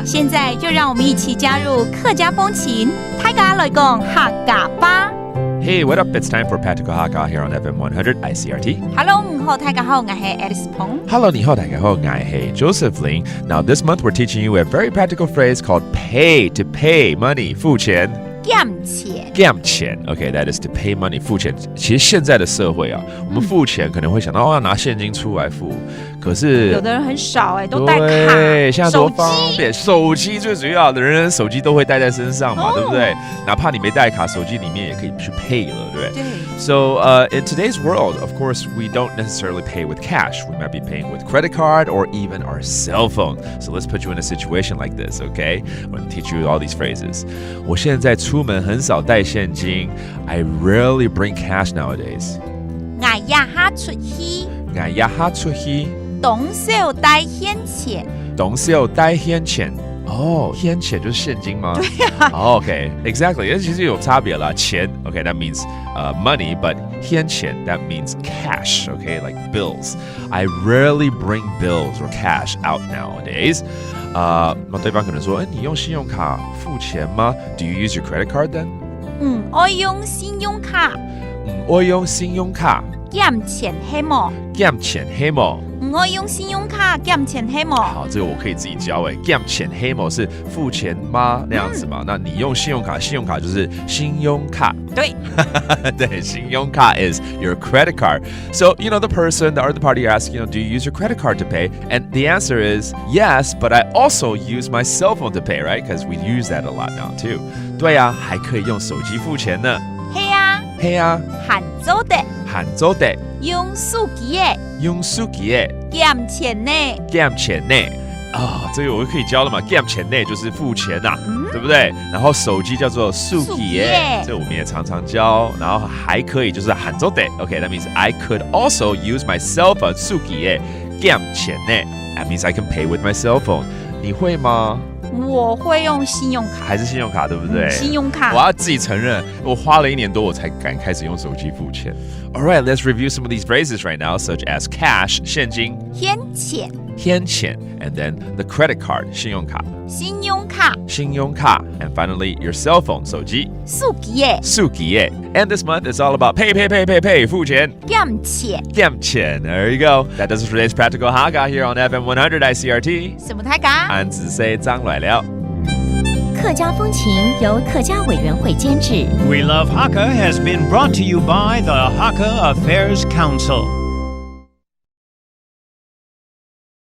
现在就让我们一起加入客家风情，大家来讲客家吧。Hey, what up? It's time for Practical Hakka here on FM 100 ICRT. Hello， 你好，大家好，我是 Alice Pong. Hello, 你好，大家好，我是 Joseph Ling. Now, this month we're teaching you a very practical phrase called pay, to pay money, 付钱。减钱 OK, that is to pay money, 付钱。其实现在的社会啊，我们付钱可能会想到要拿现金出来付，可是有的人很少都带卡，对，现在多方便，手机最主要的，人手机都会带在身上嘛，对不对？哪怕你没带卡，手机里面也可以去 pay 了，对不对？对。So in today's world, of course, we don't necessarily pay with cash. We might be paying with credit card or even our cell phone. So let's put you in a situation like this, okay? I'm going to teach you all these phrases. 我现在出门很少带现金 I rarely bring cash nowadays. 我呀哈出去，董少带现钱，董少带现钱。哦，现钱就是现金吗？对呀。OK, exactly. 其实有差别啦。钱 OK, that means money, but 现钱 that means cash. OK, like bills. I rarely bring bills or cash out nowadays. 那对方可能说，你用信用卡付钱吗 ？Do you use your credit card then? 我用信用卡。我用信用卡。减钱黑毛。我用信用卡减钱黑毛。好，这个我可以自己教减钱黑毛是付钱吗？那样子嘛。那你用信用卡就是信用卡。对，对，信用卡 is your credit card. So the other party asks, do you use your credit card to pay? And the answer is yes, but I also use my cell phone to pay, right? Because we use that a lot now too. 对呀，还可以用手机付钱呢。嘿呀，喊走的，用手机减钱呢。这个我可以教了嘛，减钱呢就是付钱呐，对不对？然后手机叫做手機，这我们也常常教。然后还可以就是喊走的 ，OK, that means I could also use my cell phone 手機减钱呢 ，that means I can pay with my cell phone. 你会吗？我会用信用卡，还是信用卡，对不对？信用卡。我要自己承认，我花了1年多我才敢开始用手机付钱。All right, let's review some of these phrases right now, such as cash 现金，现钱 and then the credit card 信用卡，and finally your cell phone 手机，手機。And this month is all about pay 付钱，减钱。There you go. That does it for today's Practical Hakka here on FM 100 ICRT. 什么大家？俺只say 张来了。客家风情由客家委员会监制。We Love Hakka has been brought to you by the Hakka Affairs Council.